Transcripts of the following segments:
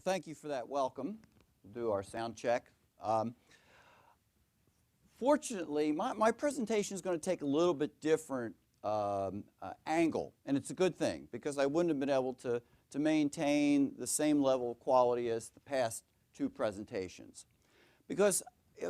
Thank you for that welcome. We'll do our sound check. Fortunately, my presentation is going to take a little bit different angle, and it's a good thing because I wouldn't have been able to maintain the same level of quality as the past two presentations. Because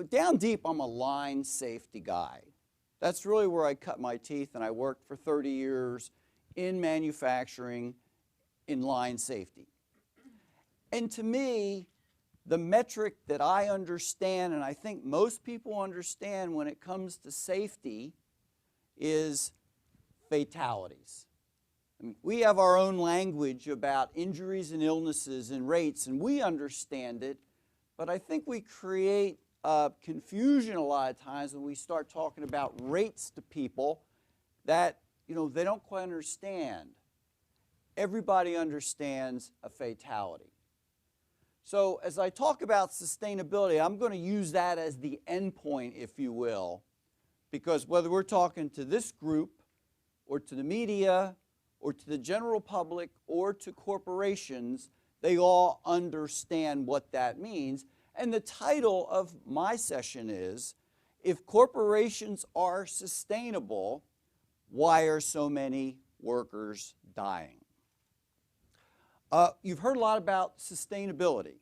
down deep, I'm a line safety guy. That's really where I cut my teeth, and I worked for 30 years in manufacturing in line safety. And to me, the metric that I understand, and I think most people understand when it comes to safety, is fatalities. I mean, we have our own language about injuries and illnesses and rates, and we understand it, but I think we create confusion a lot of times when we start talking about rates to people that they don't quite understand. Everybody understands a fatality. So as I talk about sustainability, I'm going to use that as the end point, if you will, because whether we're talking to this group or to the media or to the general public or to corporations, they all understand what that means. And the title of my session is, If Corporations Are Sustainable, Why Are So Many Workers Dying? You've heard a lot about sustainability.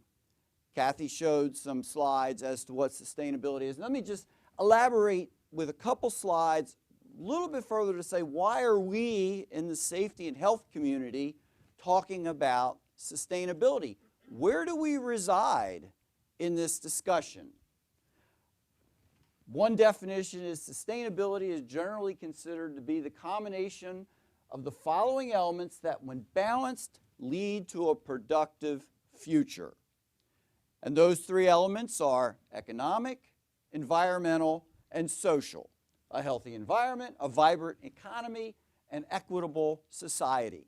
Kathy showed some slides as to what sustainability is. Let me just elaborate with a couple slides a little bit further to say, why are we in the safety and health community talking about sustainability? Where do we reside in this discussion? One definition is sustainability is generally considered to be the combination of the following elements that, when balanced, lead to a productive future. And those three elements are economic, environmental, and social. A healthy environment, a vibrant economy, and equitable society.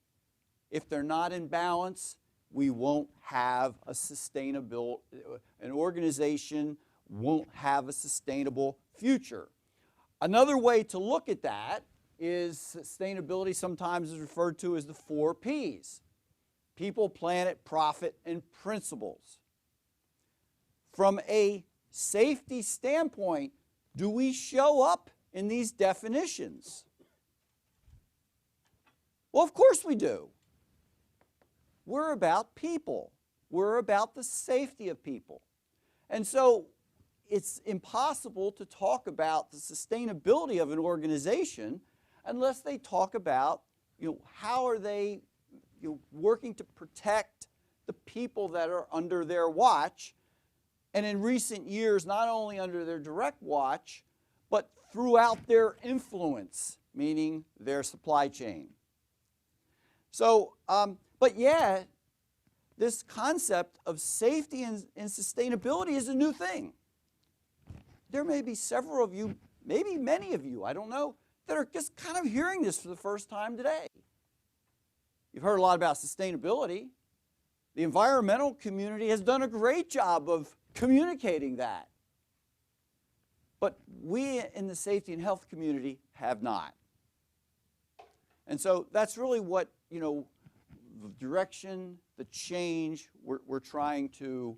If they're not in balance, we won't have a sustainable, an organization won't have a sustainable future. Another way to look at that is sustainability sometimes is referred to as the 4 Ps. People, planet, profit, and principles. From a safety standpoint, do we show up in these definitions? Well, of course we do. We're about people. We're about the safety of people. And so it's impossible to talk about the sustainability of an organization unless they talk about, how are they working to protect the people that are under their watch, and in recent years, not only under their direct watch, but throughout their influence, meaning their supply chain. So, but yeah, this concept of safety and sustainability is a new thing. There may be several of you, maybe many of you, I don't know, that are just kind of hearing this for the first time today. You've heard a lot about sustainability. The environmental community has done a great job of communicating that. But we in the safety and health community have not. And so that's really what, the direction, the change we're trying to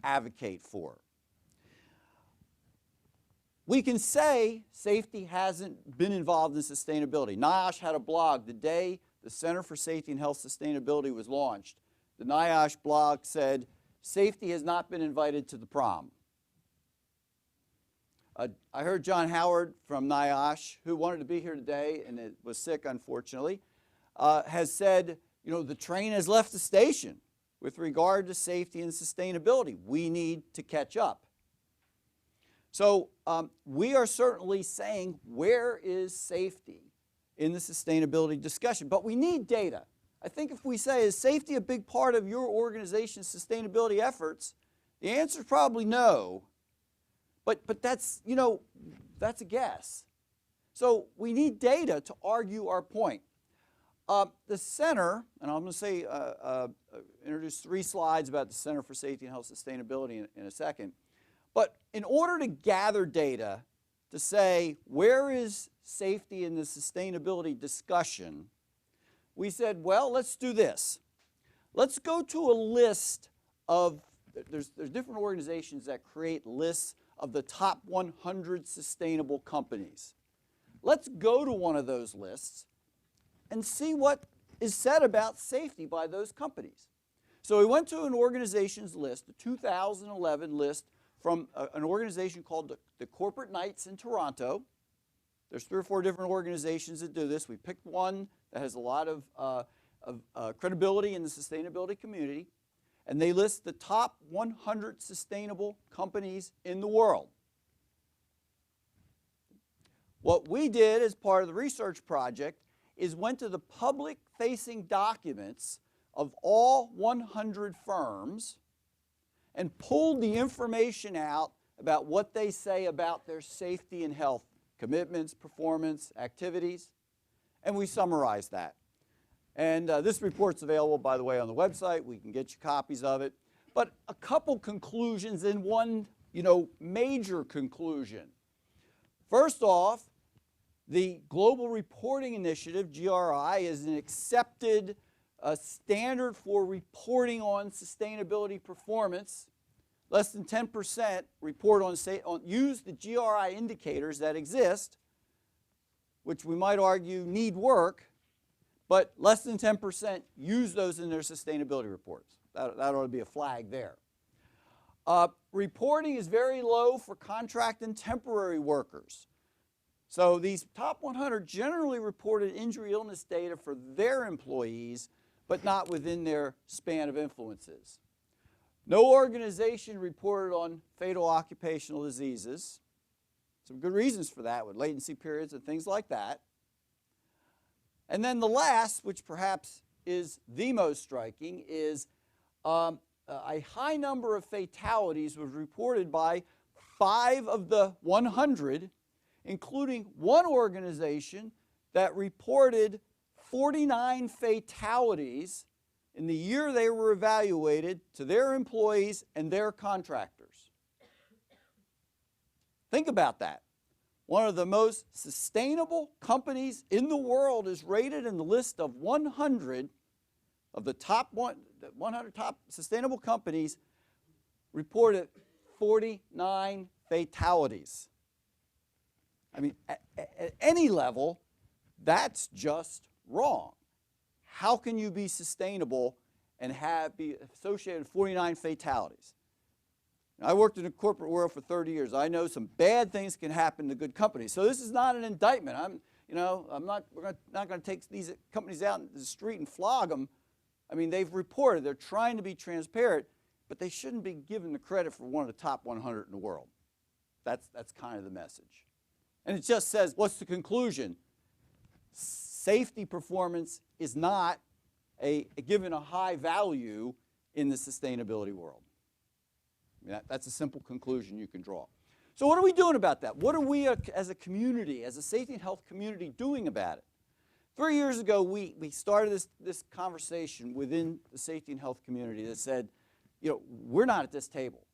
advocate for. We can say safety hasn't been involved in sustainability. NIOSH had a blog the day the Center for Safety and Health Sustainability was launched. The NIOSH blog said, safety has not been invited to the prom. I heard John Howard from NIOSH, who wanted to be here today and was sick, unfortunately, has said, the train has left the station with regard to safety and sustainability. We need to catch up. So we are certainly saying, where is safety in the sustainability discussion? But we need data. I think if we say, is safety a big part of your organization's sustainability efforts, the answer is probably no. But that's, that's a guess. So we need data to argue our point. The center, and I'm going to say, introduce 3 slides about the Center for Safety and Health Sustainability in a second. But in order to gather data to say, where is safety in the sustainability discussion, we said, well, let's do this. Let's go to a list of, there's different organizations that create lists of the top 100 sustainable companies. Let's go to one of those lists and see what is said about safety by those companies. So we went to an organization's list, the 2011 list from an organization called the Corporate Knights in Toronto. There's 3 or 4 different organizations that do this. We picked one that has a lot of credibility in the sustainability community, and they list the top 100 sustainable companies in the world. What we did as part of the research project is went to the public-facing documents of all 100 firms and pulled the information out about what they say about their safety and health commitments, performance, activities, and we summarized that. And this report's available, by the way, on the website. We can get you copies of it. But a couple conclusions and one, major conclusion. First off, the Global Reporting Initiative, GRI, is an accepted standard for reporting on sustainability performance. Less than 10% report use the GRI indicators that exist, which we might argue need work, but less than 10% use those in their sustainability reports. That ought to be a flag there. Reporting is very low for contract and temporary workers. So these top 100 generally reported injury illness data for their employees, but not within their span of influences. No organization reported on fatal occupational diseases. Some good reasons for that, with latency periods and things like that. And then the last, which perhaps is the most striking, is a high number of fatalities was reported by 5 of the 100, including one organization that reported 49 fatalities in the year they were evaluated to their employees and their contractors. Think about that. One of the most sustainable companies in the world is rated in the list of 100 of the 100 top sustainable companies, reported 49 fatalities. I mean, at any level, that's just wrong. How can you be sustainable and be associated with 49 fatalities? I worked in the corporate world for 30 years. I know some bad things can happen to good companies. So this is not an indictment. We're not going to take these companies out in the street and flog them. I mean, they've reported. They're trying to be transparent, but they shouldn't be given the credit for one of the top 100 in the world. That's kind of the message. And it just says, what's the conclusion? Safety performance is not given a high value in the sustainability world. I mean, that's a simple conclusion you can draw. So what are we doing about that? What are we as a community, as a safety and health community, doing about it? 3 years ago, we started this conversation within the safety and health community that said, we're not at this table.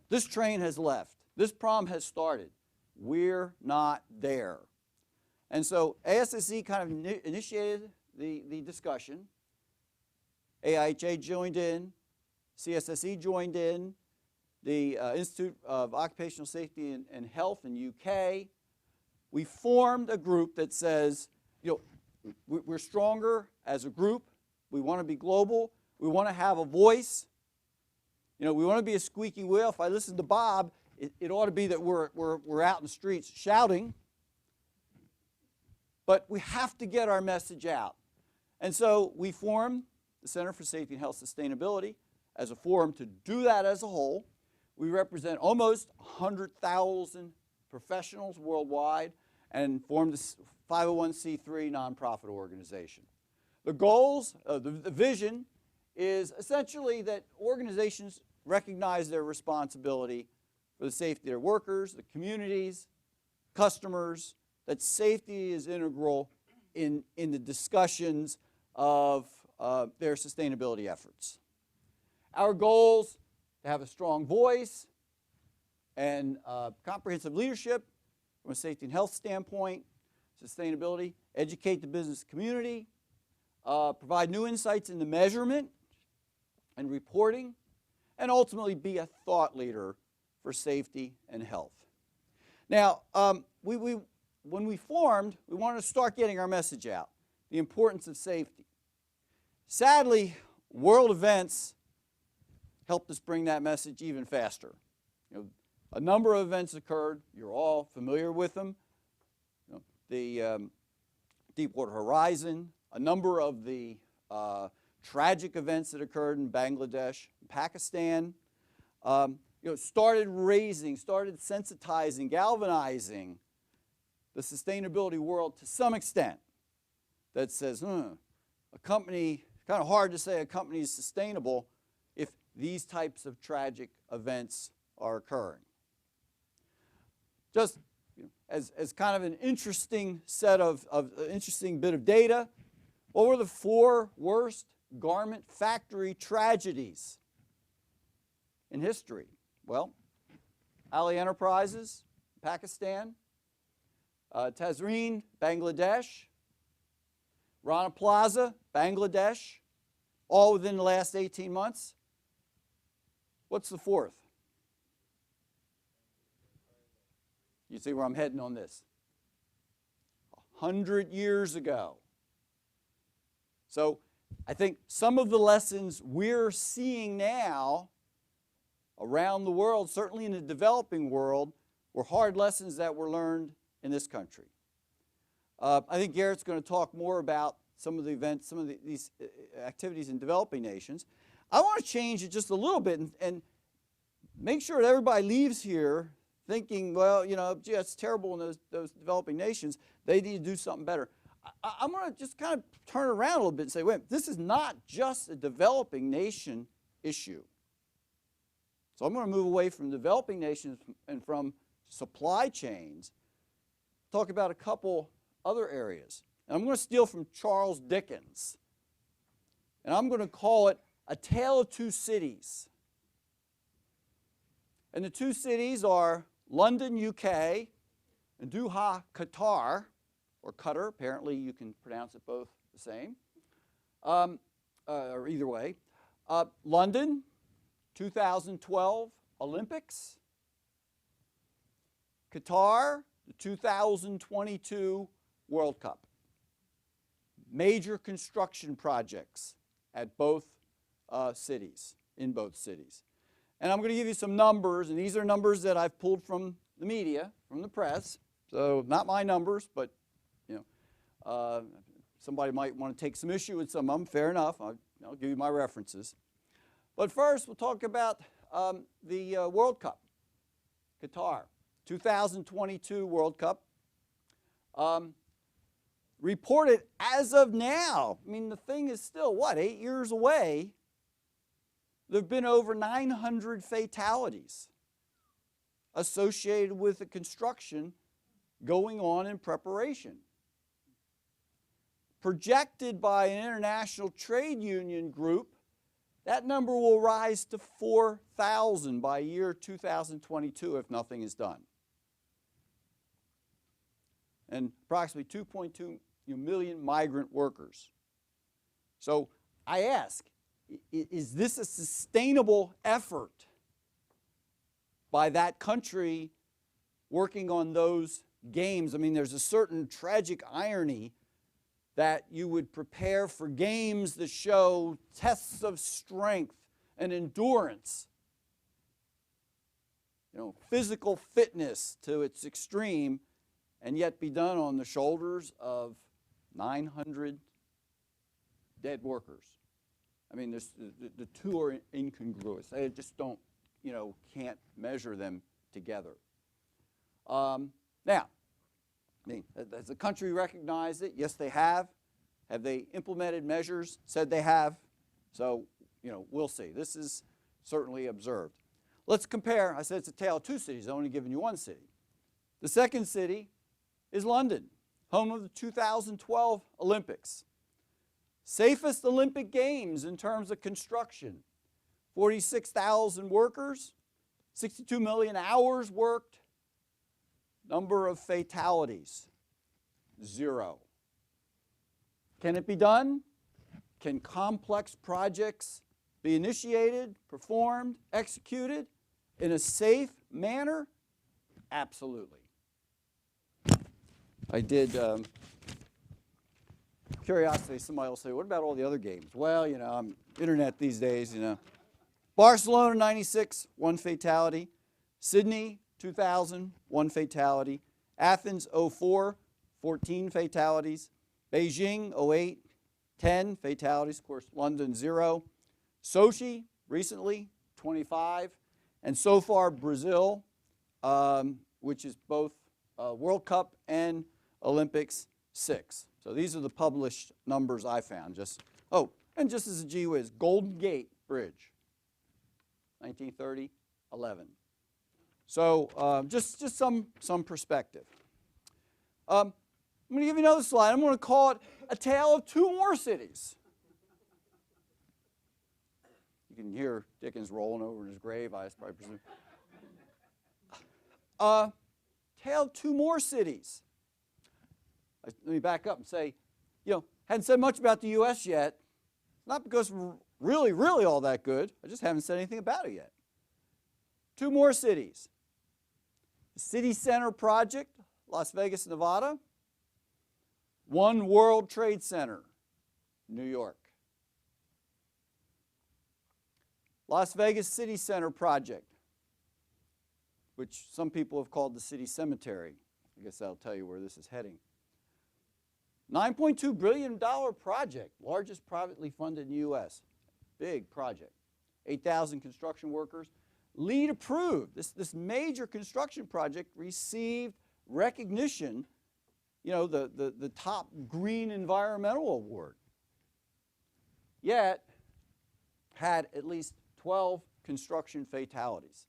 This train has left. This problem has started. We're not there. And so ASSE kind of initiated the discussion. AIHA joined in. CSSE joined in. The Institute of Occupational Safety and Health in UK. We formed a group that says, we're stronger as a group. We want to be global. We want to have a voice. We want to be a squeaky wheel. If I listen to Bob, it ought to be that we're out in the streets shouting. But we have to get our message out. And so we formed the Center for Safety and Health Sustainability as a forum to do that as a whole. We represent almost 100,000 professionals worldwide and formed this 501c3 nonprofit organization. The goals, the vision is essentially that organizations recognize their responsibility for the safety of their workers, the communities, customers, that safety is integral in the discussions of their sustainability efforts. Our goals: to have a strong voice and comprehensive leadership from a safety and health standpoint, sustainability, educate the business community, provide new insights into measurement and reporting, and ultimately be a thought leader for safety and health. Now, when we formed, we wanted to start getting our message out, the importance of safety. Sadly, world events helped us bring that message even faster. A number of events occurred. You're all familiar with them. The Deepwater Horizon, a number of the tragic events that occurred in Bangladesh, Pakistan, started sensitizing, galvanizing the sustainability world to some extent. That says, a company, kind of hard to say a company is sustainable if these types of tragic events are occurring. Just as kind of an interesting interesting bit of data, what were the 4 worst garment factory tragedies in history? Well, Ali Enterprises, Pakistan, Tazreen, Bangladesh, Rana Plaza, Bangladesh, all within the last 18 months. What's the 4th? You see where I'm heading on this? 100 years ago. So I think some of the lessons we're seeing now around the world, certainly in the developing world, were hard lessons that were learned in this country. I think Garrett's going to talk more about some of the events, these activities in developing nations. I want to change it just a little bit and make sure that everybody leaves here thinking, well, gee, it's terrible in those developing nations. They need to do something better. I'm going to just kind of turn it around a little bit and say, wait, this is not just a developing nation issue. So I'm going to move away from developing nations and from supply chains, talk about a couple other areas. And I'm going to steal from Charles Dickens. And I'm going to call it A Tale of Two Cities. And the 2 cities are London, UK, and Doha, Qatar, or Qatar. Apparently you can pronounce it both the same, or either way. London, 2012 Olympics. Qatar, the 2022 World Cup. Major construction projects at both cities, in both cities. And I'm going to give you some numbers, and these are numbers that I've pulled from the media, from the press. So not my numbers, but somebody might want to take some issue with some of them. Fair enough. I'll give you my references. But first, we'll talk about the World Cup, Qatar, 2022 World Cup. Reported as of now, I mean, the thing is still, 8 years away. There have been over 900 fatalities associated with the construction going on in preparation. Projected by an international trade union group, that number will rise to 4,000 by year 2022 if nothing is done. And approximately 2.2 million migrant workers. So I ask, is this a sustainable effort by that country working on those games? I mean, there's a certain tragic irony that you would prepare for games that show tests of strength and endurance, physical fitness to its extreme, and yet be done on the shoulders of 900 dead workers. I mean, the two are incongruous. They just don't, can't measure them together. Now, has the country recognized it? Yes, they have. Have they implemented measures? Said they have. So, we'll see. This is certainly observed. Let's compare. I said it's a tale of 2 cities. I've only given you 1 city. The second city is London, home of the 2012 Olympics. Safest Olympic Games in terms of construction. 46,000 workers, 62 million hours worked. Number of fatalities, 0. Can it be done? Can complex projects be initiated, performed, executed in a safe manner? Absolutely. I did, curiosity, somebody will say, what about all the other games? Well, you know, internet these days, you know. Barcelona 96, 1 fatality. Sydney 2000, 1 fatality. Athens 04, 14 fatalities. Beijing 08, 10 fatalities. Of course, London 0. Sochi recently 25. And so far Brazil, which is both World Cup and Olympics, 6. So these are the published numbers I found. And just as a gee whiz, Golden Gate Bridge, 1930, 11. So just some perspective. I'm going to give you another slide. I'm going to call it A Tale of Two More Cities. You can hear Dickens rolling over in his grave, I probably presume. Tale of Two More Cities. Let me back up and say, you know, hadn't said much about the U.S. yet. Not because we're really all that good. I just haven't said anything about it yet. Two more cities. The City Center Project, Las Vegas, Nevada. One World Trade Center, New York. Las Vegas City Center Project, which some people have called the City Cemetery. I guess that'll tell you where this is heading. $9.2 billion project, largest privately funded in the U.S. Big project. 8,000 construction workers. LEED approved. This major construction project received recognition, you know, the top green environmental award. Yet, had at least 12 construction fatalities.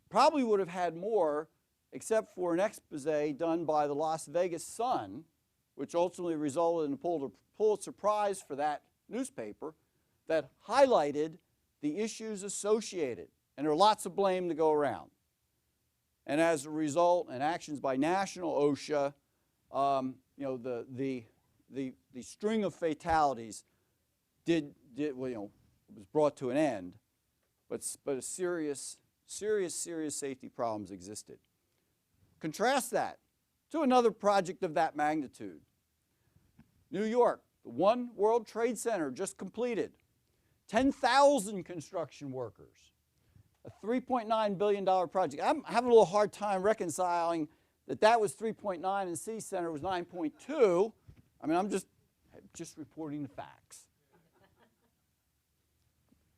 Probably would have had more, except for an expose done by the Las Vegas Sun, which ultimately resulted in a Pulitzer Prize for that newspaper, that highlighted the issues associated. And there are lots of blame to go around. And as a result, and actions by national OSHA, you know, the string of fatalities well, you know, was brought to an end, but serious safety problems existed. Contrast that to another project of that magnitude. New York, the One World Trade Center just completed. 10,000 construction workers. A $3.9 billion project. I'm having a little hard time reconciling that was 3.9 and City Center was 9.2. I mean, I'm just reporting the facts.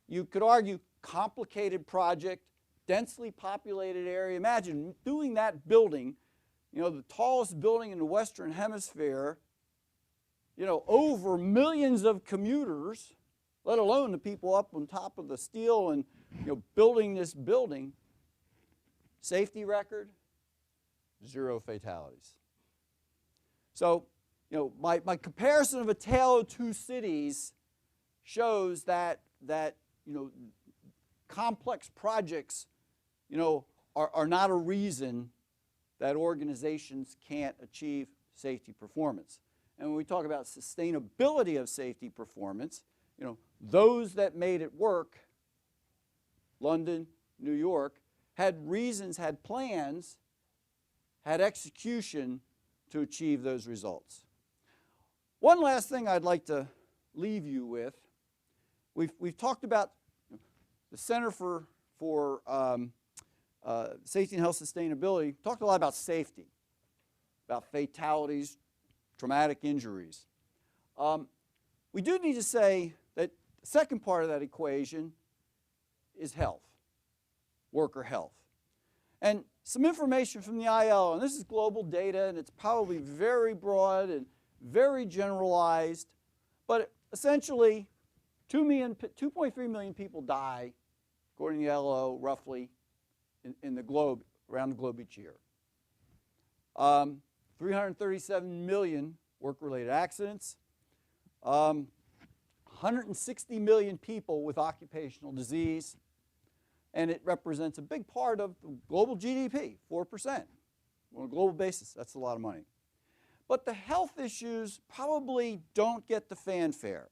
You could argue complicated project, densely populated area. Imagine doing that building, you know, the tallest building in the Western Hemisphere, you know, over millions of commuters, let alone the people up on top of the steel and, you know, building this building. Safety record, 0 fatalities. So, you know, my comparison of A Tale of Two Cities shows that you know, complex projects, you know, are not a reason that organizations can't achieve safety performance. And when we talk about sustainability of safety performance, you know, those that made it work, London, New York, had reasons, had plans, had execution to achieve those results. One last thing I'd like to leave you with. We've talked about the Center for Safety and Health Sustainability. Talked a lot about safety, about fatalities, traumatic injuries. We do need to say that the second part of that equation is health, worker health. And some information from the ILO, and this is global data, and it's probably very broad and very generalized, but essentially 2.3 million people die, according to the ILO, roughly in the globe, around the globe each year. 337 million work-related accidents. 160 million people with occupational disease. And it represents a big part of the global GDP, 4%. On a global basis, that's a lot of money. But the health issues probably don't get the fanfare.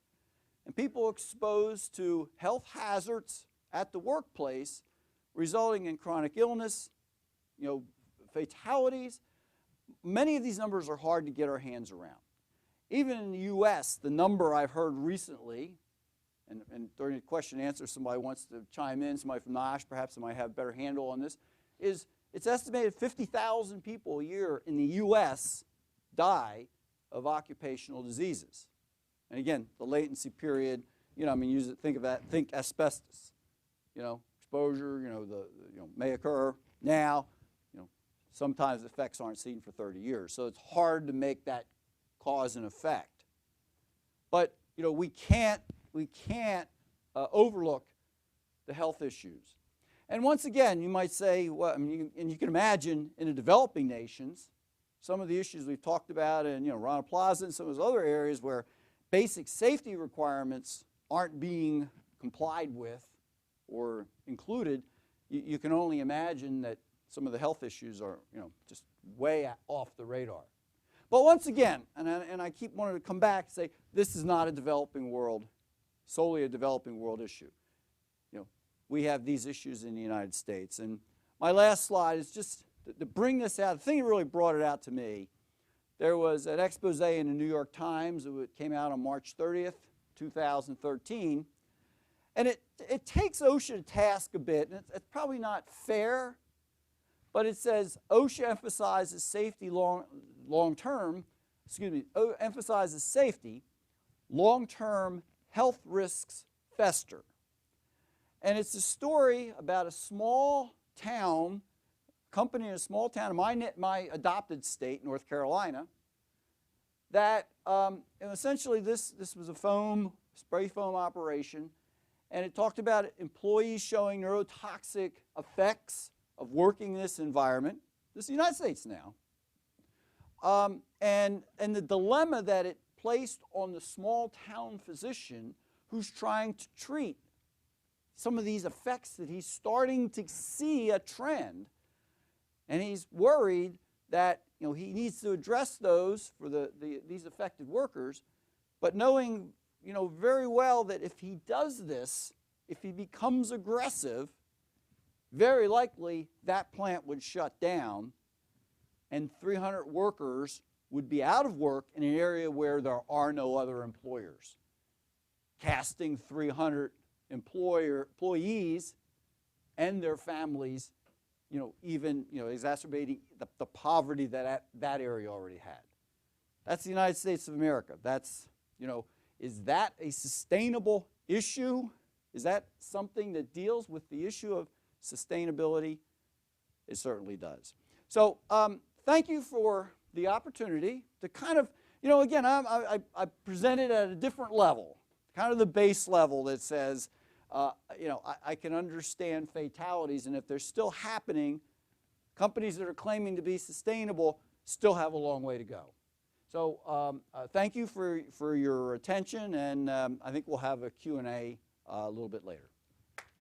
and people exposed to health hazards at the workplace, resulting in chronic illness, fatalities. Many of these numbers are hard to get our hands around. Even in the U.S., the number I've heard recently, and during the question and answer, somebody wants to chime in, somebody from NOSH perhaps might have a better handle on this, is it's estimated 50,000 people a year in the U.S. die of occupational diseases. And again, the latency period, think asbestos, exposure, may occur now, sometimes effects aren't seen for 30 years. So it's hard to make that cause and effect. But, we can't overlook the health issues. And once again, you might say, well, and you can imagine in the developing nations, some of the issues we've talked about in, Rana Plaza and some of those other areas where basic safety requirements aren't being complied with or included, you can only imagine that some of the health issues are, just way off the radar. But once again, and I keep wanting to come back and say, this is not a developing world, solely a developing world issue. We have these issues in the United States. And my last slide is just to bring this out. The thing that really brought it out to me, there was an expose in the New York Times. It came out on March 30th, 2013. And it takes OSHA to task a bit, and it's probably not fair, but it says OSHA emphasizes safety long-term, long-term health risks fester. And it's a story about a small town, company in a small town in my adopted state, North Carolina, that essentially this was a spray foam operation, and it talked about employees showing neurotoxic effects of working in this environment. This is the United States now. And the dilemma that it placed on the small town physician who's trying to treat some of these effects that he's starting to see a trend. And he's worried that he needs to address those for these affected workers, but knowing very well that if he does this, if he becomes aggressive, very likely that plant would shut down and 300 workers would be out of work in an area where there are no other employers, casting 300 employees and their families, even exacerbating the poverty that area already had. That's the United States of America. That's, is that a sustainable issue? Is that something that deals with the issue of sustainability? It certainly does. So thank you for the opportunity to kind of, again, I presented at a different level, kind of the base level that says, I can understand fatalities, and if they're still happening, companies that are claiming to be sustainable still have a long way to go. So thank you for your attention, and I think we'll have a Q&A a little bit later.